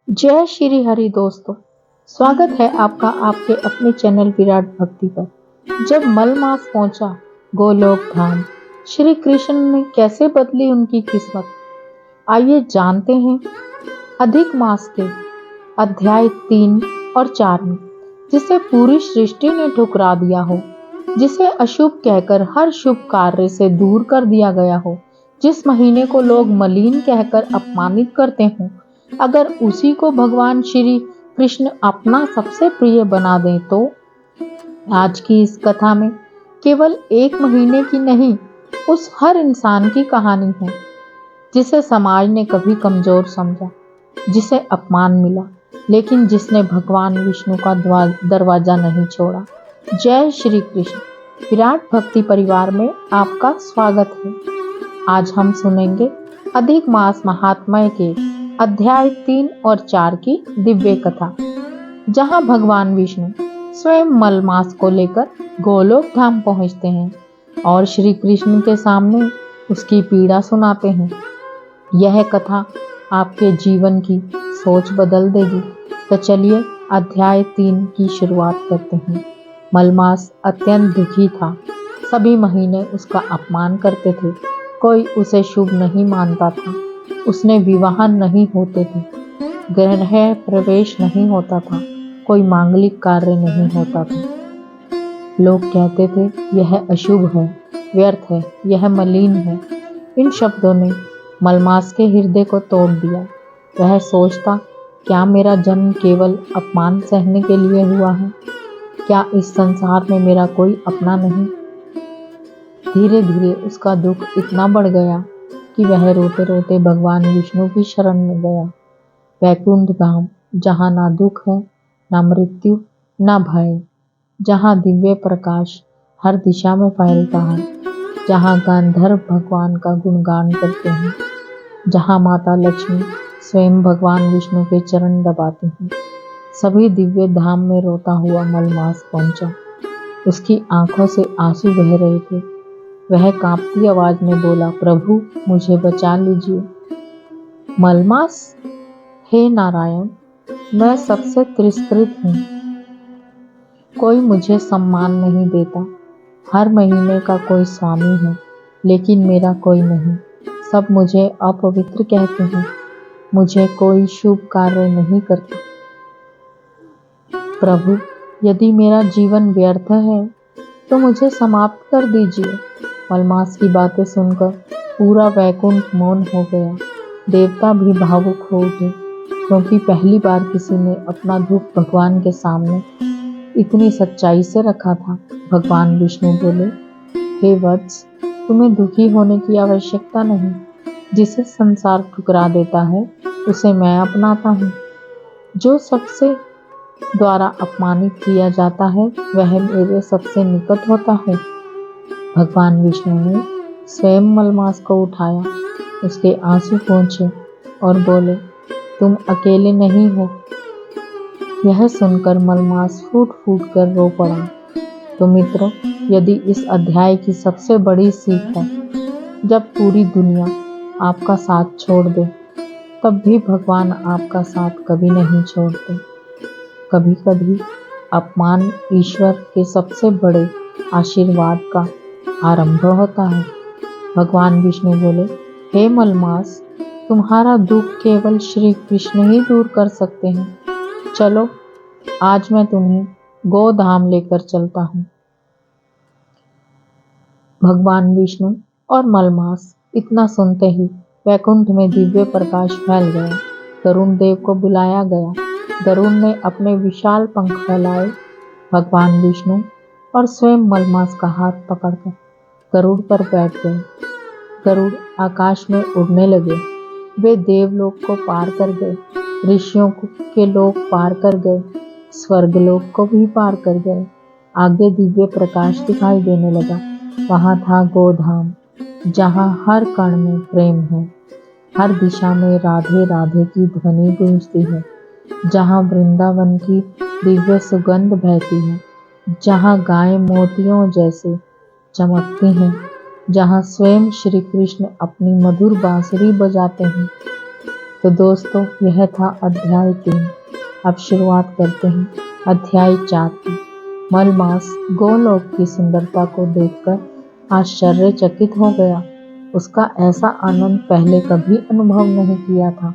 जय श्री हरि दोस्तों। स्वागत है आपका आपके अपने चैनल विराट भक्ति पर। जब मल मास पहुंचा गोलोक धाम, श्री कृष्ण ने कैसे बदली उनकी किस्मत, आइए जानते हैं अधिक मास के अध्याय 3 और 4 में। जिसे पूरी सृष्टि ने ठुकरा दिया हो, जिसे अशुभ कहकर हर शुभ कार्य से दूर कर दिया गया हो, जिस महीने को लोग मलिन कहकर अपमानित करते हों, अगर उसी को भगवान श्री कृष्ण अपना सबसे प्रिय बना दें तो आज की इस कथा में केवल एक महीने की नहीं, उस हर इंसान की कहानी है जिसे समाज ने कभी कमजोर समझा, जिसे अपमान मिला, लेकिन जिसने भगवान विष्णु का दरवाजा नहीं छोड़ा। जय श्री कृष्ण। विराट भक्ति परिवार में आपका स्वागत है। आज हम सुनेंगे अधिक मास महात्म्य के अध्याय 3 और 4 की दिव्य कथा, जहां भगवान विष्णु स्वयं मल मास को लेकर गोलोक धाम पहुंचते हैं और श्री कृष्ण के सामने उसकी पीड़ा सुनाते हैं। यह कथा आपके जीवन की सोच बदल देगी। तो चलिए अध्याय 3 की शुरुआत करते हैं। मलमास अत्यंत दुखी था। सभी महीने उसका अपमान करते थे। कोई उसे शुभ नहीं मानता था। उसने विवाह नहीं होते थे, गृह प्रवेश नहीं होता था, कोई मांगलिक कार्य नहीं होता था। लोग कहते थे यह अशुभ है, व्यर्थ है, यह मलिन है। इन शब्दों ने मलमास के हृदय को तोड़ दिया। वह सोचता, क्या मेरा जन्म केवल अपमान सहने के लिए हुआ है? क्या इस संसार में मेरा कोई अपना नहीं? धीरे धीरे उसका दुख इतना बढ़ गया कि वह रोते रोते भगवान विष्णु की शरण में गया। वैकुंठ धाम, जहाँ ना दुख है, ना मृत्यु, ना भय, जहाँ दिव्य प्रकाश हर दिशा में फैलता है, जहाँ गंधर्व भगवान का गुणगान करते हैं, जहाँ माता लक्ष्मी स्वयं भगवान विष्णु के चरण दबाती हैं। सभी दिव्य धाम में रोता हुआ मलमास पहुंचा। उसकी आंखों से आंसू बह रहे थे। वह कांपती आवाज में बोला, प्रभु मुझे बचा लीजिए। मलमास, हे नारायण, मैं सबसे तिरस्कृत हूँ। कोई मुझे सम्मान नहीं देता। हर महीने का कोई स्वामी है, लेकिन मेरा कोई नहीं। सब मुझे अपवित्र कहते हैं। मुझे कोई शुभ कार्य नहीं करता। प्रभु, यदि मेरा जीवन व्यर्थ है तो मुझे समाप्त कर दीजिए। मलमास की बातें सुनकर पूरा वैकुंठ मौन हो गया। देवता भी भावुक हो उठे, क्योंकि पहली बार किसी ने अपना दुख भगवान के सामने इतनी सच्चाई से रखा था। भगवान विष्णु बोले, हे वत्स, तुम्हें दुखी होने की आवश्यकता नहीं। जिसे संसार ठुकरा देता है उसे मैं अपनाता हूँ। जो सबसे द्वारा अपमानित किया जाता है वह मेरे सबसे निकट होता है। भगवान विष्णु ने स्वयं मलमास को उठाया, उसके आंसू पोंछे और बोले, तुम अकेले नहीं हो। यह सुनकर मलमास फूट फूट कर रो पड़ा। तो मित्रों, यदि इस अध्याय की सबसे बड़ी सीख है, जब पूरी दुनिया आपका साथ छोड़ दे, तब भी भगवान आपका साथ कभी नहीं छोड़ते। कभी कभी अपमान ईश्वर के सबसे बड़े आशीर्वाद का आरंभ होता है। भगवान विष्णु बोले, हे मलमास, तुम्हारा दुख केवल श्री कृष्ण ही दूर कर सकते हैं। चलो, आज मैं तुम्हें गोधाम लेकर चलता हूँ। भगवान विष्णु और मलमास इतना सुनते ही वैकुंठ में दिव्य प्रकाश फैल गया। गरुड़ देव को बुलाया गया। गरुड़ ने अपने विशाल पंख फैलाए। भगवान विष्णु और स्वयं मलमास का हाथ पकड़कर गरुड़ पर बैठ गए। गरुड़ आकाश में उड़ने लगे। वे देवलोक को पार कर गए, ऋषियों के लोक पार कर गए, स्वर्गलोक को भी पार कर गए। आगे दिव्य प्रकाश दिखाई देने लगा। वहां था गोधाम, जहां हर कण में प्रेम है, हर दिशा में राधे राधे की ध्वनि गूंजती है, जहां वृंदावन की दिव्य सुगंध बहती है, जहां गायें मोतियों जैसे चमकती हैं, जहां स्वयं श्री कृष्ण अपनी मधुर बांसुरी बजाते हैं। तो दोस्तों, यह था अध्याय 3। अब शुरुआत करते हैं अध्याय 4 की। मलमास गोलोक की सुंदरता को देखकर आश्चर्यचकित हो गया। उसका ऐसा आनंद पहले कभी अनुभव नहीं किया था।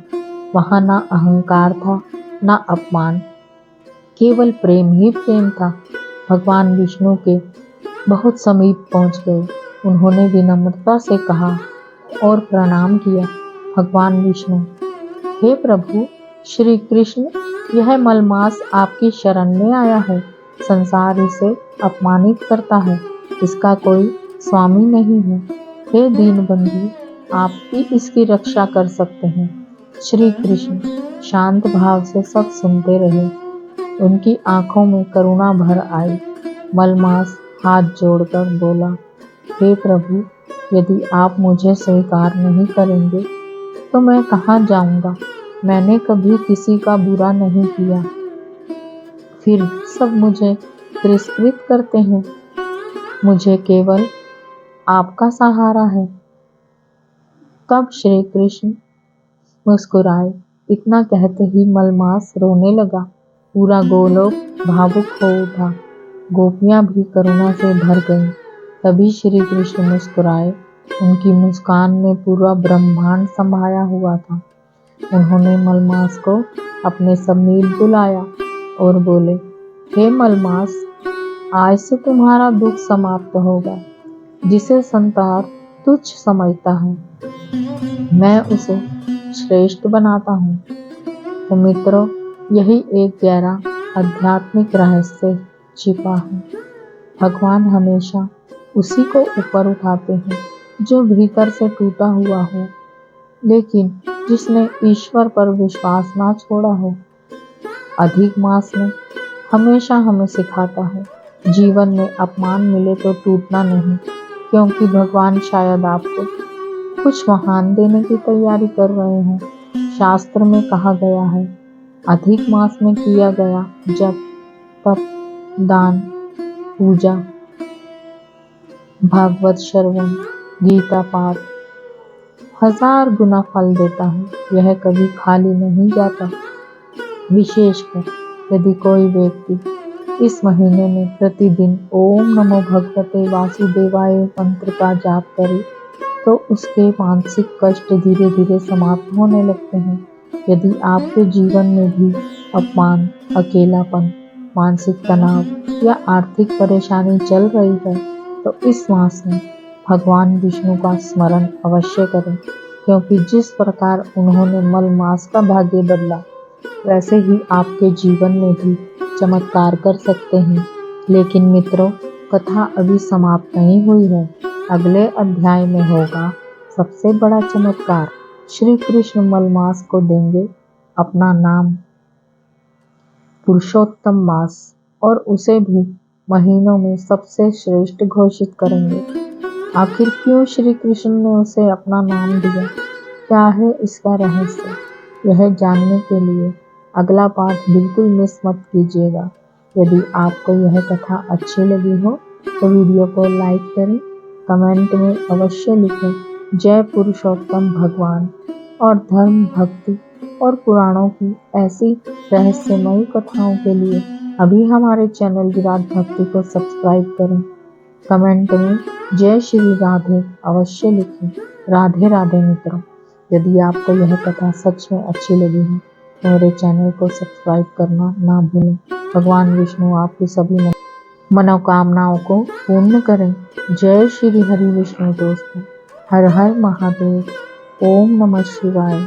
वहां ना अहंकार था, ना अपमान, केवल प्रेम ही प्रेम था। भगवान विष्णु के बहुत समीप पहुंच गए। उन्होंने विनम्रता से कहा और प्रणाम किया। भगवान विष्णु: हे प्रभु श्री कृष्ण, यह मलमास आपकी शरण में आया है। संसार इसे अपमानित करता है, इसका कोई स्वामी नहीं है। हे दीनबंधु, आप ही इसकी रक्षा कर सकते हैं। श्री कृष्ण शांत भाव से सब सुनते रहे। उनकी आंखों में करुणा भर आई। मलमास हाथ जोड़कर बोला, हे प्रभु, यदि आप मुझे स्वीकार नहीं करेंगे तो मैं कहाँ जाऊंगा। मैंने कभी किसी का बुरा नहीं किया, फिर सब मुझे तिरस्कृत करते हैं। मुझे केवल आपका सहारा है। तब श्री कृष्ण मुस्कुराए। इतना कहते ही मलमास रोने लगा। पूरा गोलोक भावुक हो उठा। गोपियां भी करुणा से भर गईं। तभी श्री कृष्ण मुस्कुराए। उनकी मुस्कान में पूरा ब्रह्मांड समाया हुआ था। उन्होंने मलमास को अपने समीप बुलाया और बोले, हे मलमास, आज से तुम्हारा दुख समाप्त होगा। जिसे संसार तुच्छ समझता है, मैं उसे श्रेष्ठ बनाता हूँ। तो मित्रों, यही एक गहरा आध्यात्मिक रहस्य छिपा है। भगवान हमेशा उसी को ऊपर उठाते हैं जो भीतर से टूटा हुआ हो, लेकिन जिसने ईश्वर पर विश्वास ना छोड़ा हो। अधिक मास में हमेशा हमें सिखाता है, जीवन में अपमान मिले तो टूटना नहीं, क्योंकि भगवान शायद आपको कुछ महान देने की तैयारी कर रहे हैं। शास्त्र में कहा गया है, अधिक मास में किया गया जप, तप, दान, पूजा, भागवत श्रवण, गीता पाठ 1000 गुना फल देता है। यह कभी खाली नहीं जाता। विशेषकर यदि कोई व्यक्ति इस महीने में प्रतिदिन ओम नमो भगवते वासुदेवाय मंत्र का जाप करे तो उसके मानसिक कष्ट धीरे धीरे समाप्त होने लगते हैं। यदि आपके जीवन में भी अपमान, अकेलापन, मानसिक तनाव या आर्थिक परेशानी चल रही है तो इस मास में भगवान विष्णु का स्मरण अवश्य करें, क्योंकि जिस प्रकार उन्होंने मलमास का भाग्य बदला, वैसे ही आपके जीवन में भी चमत्कार कर सकते हैं। लेकिन मित्रों, कथा अभी समाप्त नहीं हुई है। अगले अध्याय में होगा सबसे बड़ा चमत्कार। श्री कृष्ण मलमास को देंगे अपना नाम पुरुषोत्तम मास और उसे भी महीनों में सबसे श्रेष्ठ घोषित करेंगे। आखिर क्यों श्री कृष्ण ने उसे अपना नाम दिया? क्या है इसका रहस्य? यह जानने के लिए अगला पाठ बिल्कुल मिस मत कीजिएगा। यदि आपको यह कथा अच्छी लगी हो तो वीडियो को लाइक करें, कमेंट में अवश्य लिखें जय पुरुषोत्तम भगवान। और धर्म, भक्ति और पुराणों की ऐसी रहस्यमयी कथाओं के लिए अभी हमारे चैनल विराट भक्ति को सब्सक्राइब करें। कमेंट में जय श्री राधे अवश्य लिखें। राधे राधे मित्रों। यदि आपको यह कथा सच में अच्छी लगी है तो मेरे चैनल को सब्सक्राइब करना ना भूलें। भगवान विष्णु आपकी सभी मनोकामनाओं को पूर्ण करें। जय श्री हरि विष्णु दोस्तों। हर हर महादेव। ओम नमः शिवाय।